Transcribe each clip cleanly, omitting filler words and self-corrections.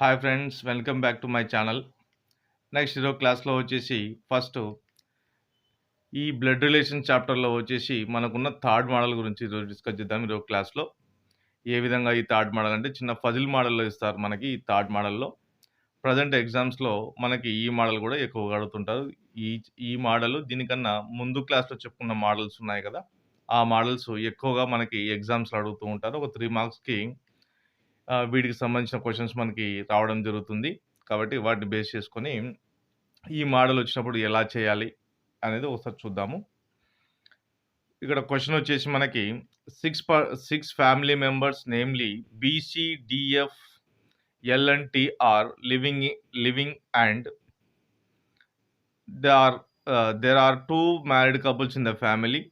Hi friends, welcome back to my channel. Next ఈరోజు క్లాస్లో వచ్చేసి ఫస్ట్ ఈ బ్లడ్ రిలేషన్ చాప్టర్లో వచ్చేసి మనకున్న థర్డ్ మోడల్ గురించి ఈరోజు డిస్కస్ చేద్దాం. ఈరోజు క్లాస్లో ఏ విధంగా ఈ థర్డ్ మోడల్ అంటే చిన్న ఫజిల్ మోడల్లో ఇస్తారు మనకి ఈ థర్డ్ మోడల్లో. ప్రజెంట్ ఎగ్జామ్స్లో మనకి ఈ మోడల్ కూడా ఎక్కువగా అడుగుతుంటారు. ఈ ఈ మోడల్ దీనికన్నా ముందు క్లాస్లో చెప్పుకున్న మోడల్స్ ఉన్నాయి కదా, ఆ మోడల్స్ ఎక్కువగా మనకి ఎగ్జామ్స్లో అడుగుతూ ఉంటారు. ఒక 3 మార్క్స్కి వీటికి సంబంధించిన క్వశ్చన్స్ మనకి రావడం జరుగుతుంది. కాబట్టి వాటిని బేస్ చేసుకొని ఈ మోడల్ వచ్చినప్పుడు ఎలా చేయాలి అనేది ఒకసారి చూద్దాము. ఇక్కడ క్వశ్చన్ వచ్చేసి మనకి 6 family members namely BCDF L and T are living and there are 2 married couples in the family.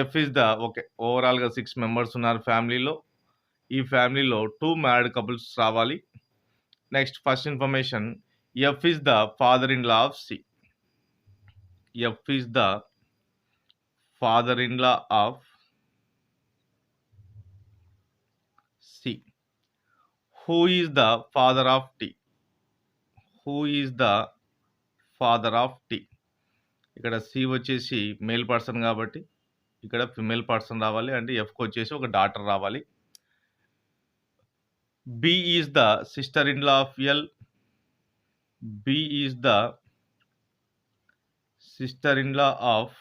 F is the ఓవరాల్గా 6 మెంబర్స్ ఉన్నారు ఫ్యామిలీలో. ఈ ఫ్యామిలీలో 2 మ్యారీడ్ కపుల్స్ రావాలి. Next first information, F is the father in law of C. F is the father in law of C. Who is the father of T? Who is the father of T? ఇక్కడ C వచ్చేసి male person కాబట్టి ఇక్కడ female person రావాలి, అంటే ఎఫ్కి వచ్చేసి ఒక daughter రావాలి. B is the sister in law of L. B is the sister in law of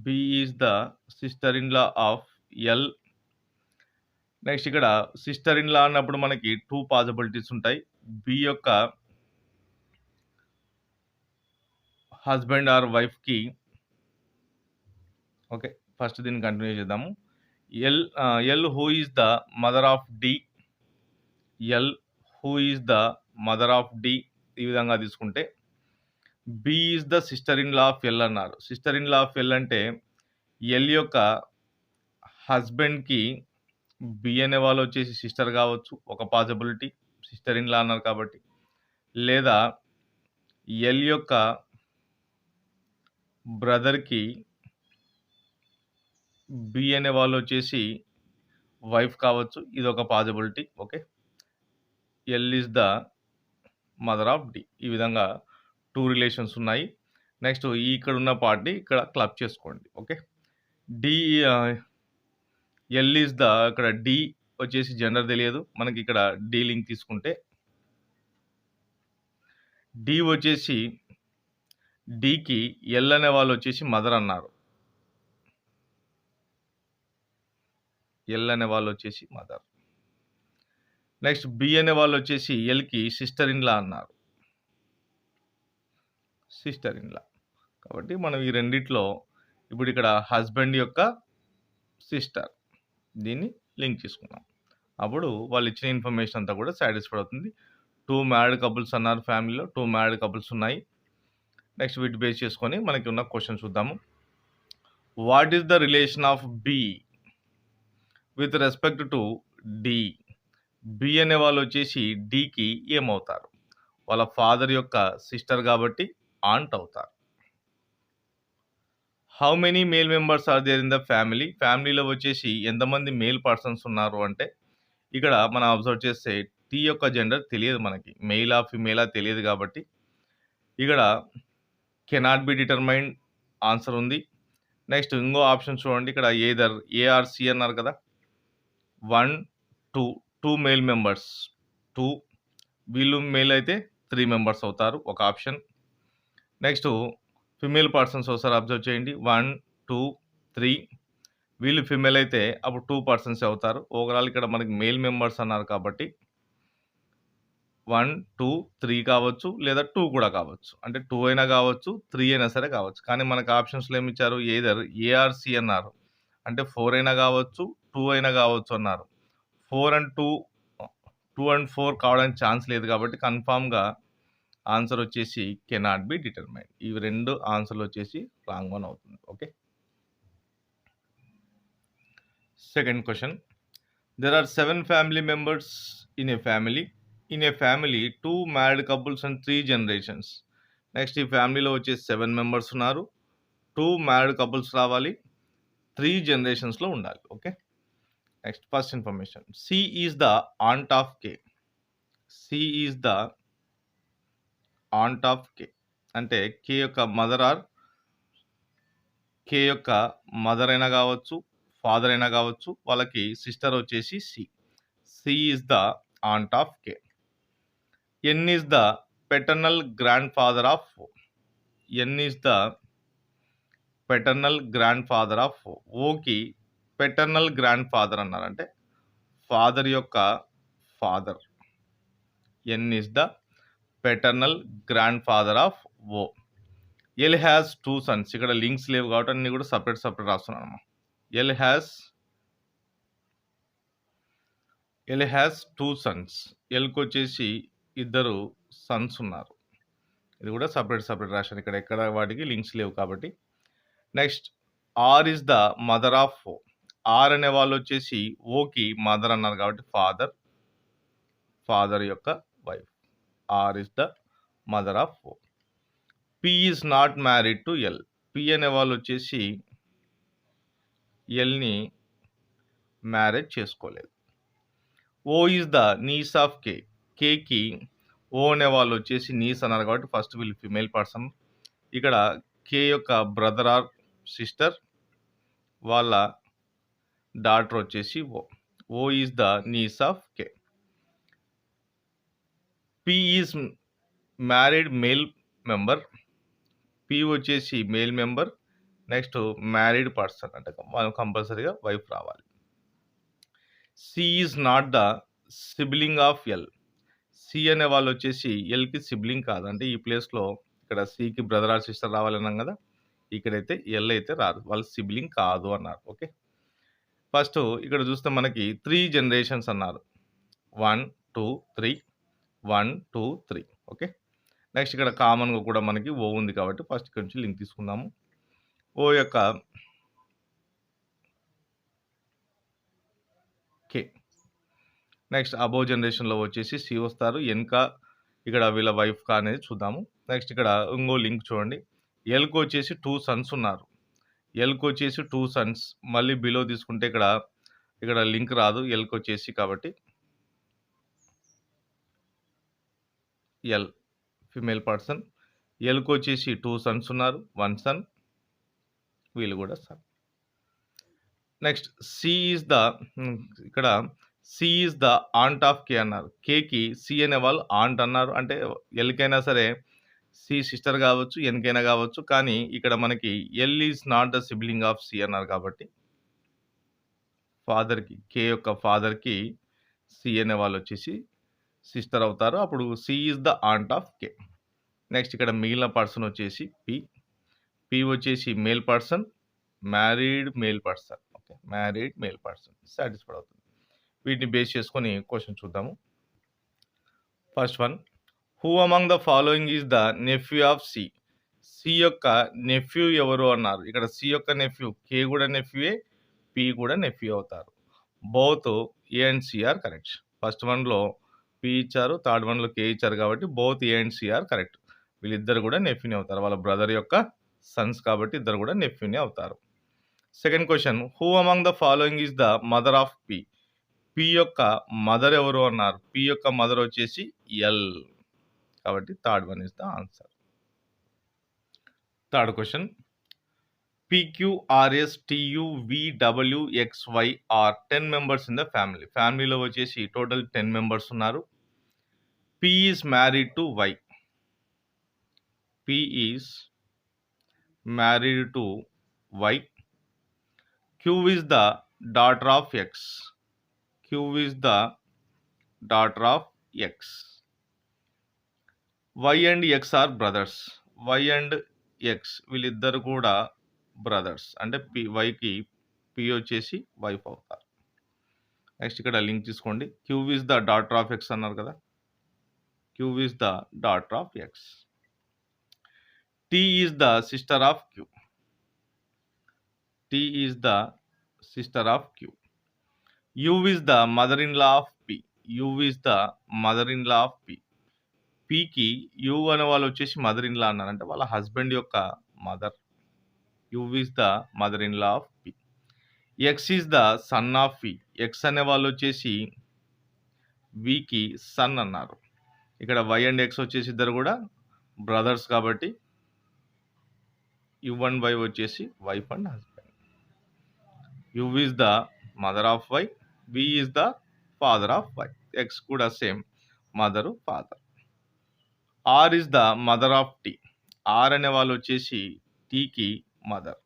B is the sister in law of L. Next ఇక్కడ సిస్టర్ ఇన్ లా అన్నప్పుడు మనకి 2 పాసిబిలిటీస్ ఉంటాయి. B యొక్క హస్బెండ్ ఆర్ వైఫ్కి, okay first దీన్ని continue చేద్దాము. L who is the mother of D. L who is the mother of D. ఈ విధంగా తీసుకుంటే B is the sister in law of L అన్నారు. Sister in law of L అంటే L యొక్క హస్బెండ్కి B అనే వాళ్ళు వచ్చేసి సిస్టర్ కావచ్చు, ఒక పాసిబిలిటీ, సిస్టర్ ఇన్ లా అన్నారు కాబట్టి. లేదా ఎల్ యొక్క బ్రదర్కి బి అనే వాళ్ళు వచ్చేసి వైఫ్ కావచ్చు, ఇది ఒక possibility. Okay, L is the mother of D. ఈ విధంగా 2 రిలేషన్స్ ఉన్నాయి. నెక్స్ట్ ఇక్కడ ఉన్న పార్ట్ని ఇక్కడ క్లబ్ చేసుకోండి. Okay, D L is the, ఇక్కడ డి వచ్చేసి జెండర్ తెలియదు మనకి. ఇక్కడ డి లింక్ తీసుకుంటే డి వచ్చేసి డికి ఎల్ అనే వాళ్ళు వచ్చేసి మదర్ అన్నారు. ఎల్ అనే వాళ్ళు వచ్చేసి మదర్. నెక్స్ట్ బి అనే వాళ్ళు వచ్చేసి ఎల్కి సిస్టర్ ఇన్ లా అన్నారు. సిస్టర్ ఇన్ లా కాబట్టి మనం ఈ రెండిట్లో ఇప్పుడు ఇక్కడ హస్బెండ్ యొక్క సిస్టర్ దీన్ని లింక్ చేసుకున్నాం. అప్పుడు వాళ్ళు ఇచ్చిన ఇన్ఫర్మేషన్ అంతా కూడా సాటిస్ఫైడ్ అవుతుంది. 2 మ్యారీడ్ కపుల్స్ అన్నారు ఫ్యామిలీలో, 2 మ్యారీడ్ కపుల్స్ ఉన్నాయి. నెక్స్ట్ వీటి బేస్ చేసుకొని మనకి ఉన్న క్వశ్చన్ చూద్దాము. What is the relation of B with respect to D? B అనే వాళ్ళు వచ్చేసి డికి ఏమవుతారు? వాళ్ళ ఫాదర్ యొక్క సిస్టర్ కాబట్టి ఆంట్ అవుతారు. How many male members are there in the family? ఫ్యామిలీలో వచ్చేసి ఎంతమంది మేల్ పర్సన్స్ ఉన్నారు అంటే ఇక్కడ మనం అబ్జర్వ్ చేస్తే టీ యొక్క జెండర్ తెలియదు మనకి, మెయిలా ఫిమేలా తెలియదు కాబట్టి ఇక్కడ కెనాట్ బి డిటర్మైన్డ్ ఆన్సర్ ఉంది. నెక్స్ట్ ఇంకో ఆప్షన్ చూడండి, ఇక్కడ ఏదర్ ఏఆర్సి అన్నారు కదా, 1 2 మేల్ మెంబర్స్ 2, వీళ్ళు మేల్ అయితే 3 మెంబర్స్ అవుతారు, ఒక ఆప్షన్. నెక్స్ట్ ఫిమేల్ పర్సన్స్ ఒకసారి అబ్జర్వ్ చేయండి, 1 2 3, వీళ్ళు ఫిమేల్ అయితే అప్పుడు 2 పర్సన్స్ అవుతారు. ఓవరాల్ ఇక్కడ మనకి మేల్ మెంబర్స్ అన్నారు కాబట్టి 1 2 3 కావచ్చు, లేదా 2 కూడా కావచ్చు. అంటే 2 అయినా కావచ్చు, 3 అయినా సరే కావచ్చు. కానీ మనకు ఆప్షన్స్లో ఏమి ఇచ్చారు? ఏదర్ ఏఆర్సి అన్నారు, అంటే 4 అయినా కావచ్చు, 2 అయినా కావచ్చు అన్నారు. 4 అండ్ 2 2 అండ్ 4 కావడానికి ఛాన్స్ లేదు కాబట్టి కన్ఫామ్గా ఆన్సర్ వచ్చేసి కెనాట్ బి డిటర్మైన్డ్. ఇవి 2 ఆన్సర్లు వచ్చేసి రాంగ్ వన్ అవుతుంది. Okay, second question, there are 7 family members in a family. In a family 2 married couples and 3 generations. Next ఈ ఫ్యామిలీలో వచ్చేసి 7 మెంబర్స్ ఉన్నారు, 2 మ్యారీడ్ కపుల్స్ రావాలి, 3 జనరేషన్స్‌లో ఉండాలి. Okay. Next first information. C is the aunt of K. C is the aunt of K. అంటే K యొక్క mother R K యొక్క మదర్ అయినా గావచ్చు, ఫాదర్ అయినా గావచ్చు. వాళ్ళకి సిస్టర్ వచ్చేసి C. C is the aunt of K. N is the paternal grandfather of O. N is the paternal grandfather of O. ఓకి పెటర్నల్ గ్రాండ్ ఫాదర్ అన్నారంటే father యొక్క father. N is the paternal grandfather of O. L has 2 sons. ఇక్కడ links లేవు కాబట్టి అన్ని కూడా separate రాస్తున్నాను. L has 2 Sons. ఎల్‌కి వచ్చేసి ఇద్దరు సన్స్ ఉన్నారు. ఇది కూడా సెపరేట్ రాశాను. ఇక్కడ ఎక్కడ వాటికి లింక్స్ లేవు కాబట్టి. Next R is the mother of O. R అనే వాళ్ళు వచ్చేసి ఓకి మదర్ అన్నారు కాబట్టి ఫాదర్ యొక్క wife. R is the mother of O. P is not married to L. P అనే వాళ్ళు వచ్చేసి ఎల్‌ని మ్యారేజ్ చేసుకోలేదు. O is the niece of K. కేకి ఓ అనే వాళ్ళు వచ్చేసి నీస్ అన్నారు కాబట్టి ఫస్ట్ వీళ్ళు ఫిమేల్ పర్సన్. ఇక్కడ కే యొక్క బ్రదర్ ఆర్ సిస్టర్, వాళ్ళ డాటర్ వచ్చేసి O. O is the niece of K. P is married male member. P వచ్చేసి male member. Next married person అంటే కంపల్సరీగా వైఫ్ రావాలి. C is not the sibling of L. C అనే వాళ్ళు వచ్చేసి ఎల్‌కి sibling కాదు. అంటే ఈ ప్లేస్‌లో ఇక్కడ సికి బ్రదర్ ఆర్ సిస్టర్ రావాలన్నాం కదా! ఇక్కడైతే ఎల్ అయితే రాదు. వాళ్ళు సిబ్లింగ్ కాదు అన్నారు. ఓకే. ఫస్ట్ ఇక్కడ చూస్తే మనకి 3 జనరేషన్స్ అన్నారు. 1, 2, 3. 1, 2, 3. ఓకే. నెక్స్ట్ ఇక్కడ కామన్‌గా కూడా మనకి ఓ ఉంది కాబట్టి ఫస్ట్ ఇక్కడ నుంచి లింక్ తీసుకుందాము. ఓ యొక్క కే. నెక్స్ట్ అబోవ్ జనరేషన్‌లో వచ్చేసి సి వస్తారు. ఎన్‌కా ఇక్కడ వీళ్ళ వైఫ్‌కా అనేది చూద్దాము. నెక్స్ట్ ఇక్కడ ఇంకో లింక్ చూడండి. ఎల్‌కి వచ్చేసి 2 సన్స్ ఉన్నారు. ఎల్‌కి వచ్చేసి 2 సన్స్. మళ్ళీ బిలో తీసుకుంటే ఇక్కడ లింక్ రాదు ఎల్‌కి వచ్చేసి కాబట్టి ఎల్ ఫీమేల్ పర్సన్. ఎల్‌కి వచ్చేసి 2 సన్స్ ఉన్నారు. 1 సన్. వీళ్ళు కూడా son. Next C is the ఇక్కడ C is the aunt of K అన్నారు. కేకి సి అనే వాళ్ళు ఆంట్ అన్నారు. అంటే ఎల్‌కైనా సరే సి సిస్టర్ కావచ్చు, ఎన్‌కైనా కావచ్చు. కానీ ఇక్కడ మనకి L is not the sibling of C అన్నారు కాబట్టి ఫాదర్‌కి కే యొక్క ఫాదర్‌కి సి అనే వాళ్ళు వచ్చేసి సిస్టర్ అవుతారు. అప్పుడు C is the aunt of K. Next ఇక్కడ మిగిలిన పర్సన్ వచ్చేసి పి. పి వచ్చేసి male person, married male person. Okay. Married male person satisfied అవుతుంది. వీటిని బేస్ చేసుకొని క్వశ్చన్ చూద్దాము. First one, who among the following is the nephew of C. C యొక్క nephew ఎవరు అన్నారు. ఇక్కడ సి యొక్క నెఫ్యూ కే కూడా నెఫ్యూయే, పి కూడా నెఫ్యూ అవుతారు. Both A and C are correct. First వన్లో పి ఇచ్చారు, థర్డ్ వన్లో కే ఇచ్చారు కాబట్టి both A and C are correct. వీళ్ళిద్దరు కూడా నెఫ్యూని అవుతారు. వాళ్ళ బ్రదర్ యొక్క సన్స్ కాబట్టి ఇద్దరు కూడా నెఫ్యూని అవుతారు. Second question, who among the following is the mother of P. P యొక్క మదర్ ఎవరు అన్నారు. పి యొక్క మదర్ వచ్చేసి ఎల్ కాబట్టి third one is the answer. Third question, PQRSTUVWXY are 10 members in the family. ఫ్యామిలీలో వచ్చేసి టోటల్ 10 మెంబర్స్ ఉన్నారు. P is married to Y. P is married to Y. Q is the daughter of X. Q is the daughter of X. Y and X are brothers. Y and X వీళ్ళిద్దరు కూడా brothers. అంటే వైకి P వచ్చేసి wife అవుతారు. Next ఇక్కడ link తీసుకోండి. Q is the daughter of X అన్నారు కదా. Q is the daughter of X. T is the sister of Q. T is the sister of Q. U is the mother in law of P. U is the mother in law of P. పికి U అనే వాళ్ళు వచ్చేసి mother in లా అన్నారు. అంటే వాళ్ళ husband యొక్క mother. U is the mother in law of P. X is the son of V. X అనే వాళ్ళొచ్చేసి వికి సన్ అన్నారు. ఇక్కడ వై అండ్ ఎక్స్ వచ్చేసి ఇద్దరు కూడా బ్రదర్స్ కాబట్టి యు అండ్ వై వచ్చేసి wife and husband. U is the mother of Y. V is the father of Y. X కూడా same mother father. R is the mother of T. R అనే వాళ్ళు వచ్చేసి టీకి మదర్.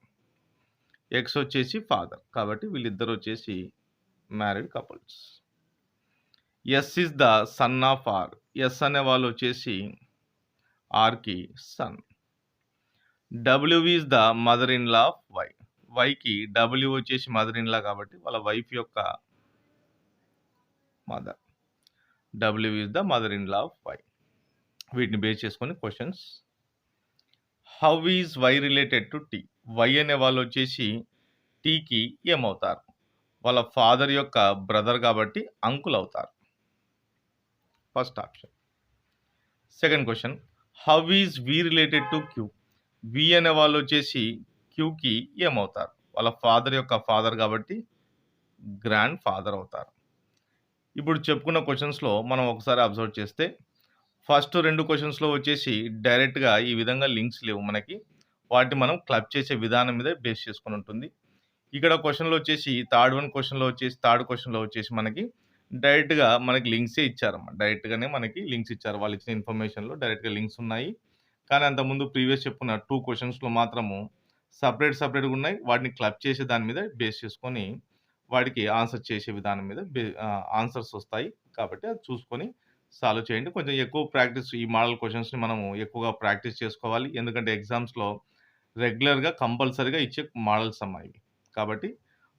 ఎక్స్ వచ్చేసి father కాబట్టి వీళ్ళిద్దరు వచ్చేసి married couples. S is the son of R. S అనే వాళ్ళు వచ్చేసి ఆర్కి son. W is the mother in law of Y. వైకి డబ్ల్యూ వచ్చేసి మదర్ ఇన్ లా కాబట్టి వాళ్ళ వైఫ్ యొక్క mother. W is the mother in law of Y. వీటిని బేస్ చేసుకొని questions. How is Y related to T. Y అనే వాళ్ళు వచ్చేసి టీకి ఏమవుతారు? వాళ్ళ ఫాదర్ యొక్క బ్రదర్ కాబట్టి అంకుల్ అవుతారు. First option. Second question. How is V related to Q. V అనే వాళ్ళు వచ్చేసి క్యూకి ఏమవుతారు? వాళ్ళ ఫాదర్ యొక్క ఫాదర్ కాబట్టి గ్రాండ్ ఫాదర్ అవుతారు. ఇప్పుడు చెప్పుకున్న క్వశ్చన్స్లో మనం ఒకసారి అబ్జర్వ్ చేస్తే ఫస్ట్ 2 క్వశ్చన్స్లో వచ్చేసి డైరెక్ట్గా ఈ విధంగా లింక్స్ లేవు మనకి. వాటిని మనం క్లబ్ చేసే విధానం మీద బేస్ చేసుకొని ఉంటుంది. ఇక్కడ క్వశ్చన్లో వచ్చేసి థర్డ్ క్వశ్చన్లో వచ్చేసి మనకి డైరెక్ట్గా మనకి లింక్సే ఇచ్చారన్నమాట. డైరెక్ట్గానే మనకి లింక్స్ ఇచ్చారు. వాళ్ళు ఇచ్చిన ఇన్ఫర్మేషన్లో డైరెక్ట్గా లింక్స్ ఉన్నాయి. కానీ అంతకుముందు ప్రీవియస్ చెప్పుకున్న 2 క్వశ్చన్స్లో మాత్రము సపరేట్గా ఉన్నాయి. వాటిని క్లబ్ చేసే దాని మీద బేస్ చేసుకొని వాటికి ఆన్సర్ చేసే విధానం మీద ఆన్సర్స్ వస్తాయి. కాబట్టి అది చూసుకొని సాల్వ్ చేయండి. కొంచెం ఎక్కువ ప్రాక్టీస్ ఈ మోడల్ క్వశ్చన్స్‌ని మనము ఎక్కువగా ప్రాక్టీస్ చేసుకోవాలి. ఎందుకంటే ఎగ్జామ్స్‌లో రెగ్యులర్‌గా కంపల్సరీగా ఇచ్చే మోడల్స్ అమ్మా ఇవి. కాబట్టి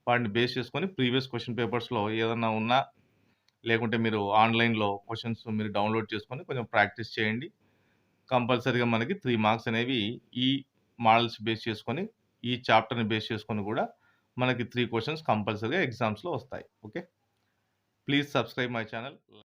వాటిని బేస్ చేసుకొని ప్రీవియస్ క్వశ్చన్ పేపర్స్‌లో ఏదన్నా ఉన్నా, లేకుంటే మీరు ఆన్‌లైన్‌లో క్వశ్చన్స్ మీరు డౌన్‌లోడ్ చేసుకొని కొంచెం ప్రాక్టీస్ చేయండి. కంపల్సరీగా మనకి 3 మార్క్స్ అనేవి ఈ మోడల్స్ బేస్ చేసుకొని, ఈ చాప్టర్‌ని బేస్ చేసుకొని కూడా మనకి 3 క్వశ్చన్స్ కంపల్సరీగా ఎగ్జామ్స్‌లో వస్తాయి. Okay. Please subscribe my channel.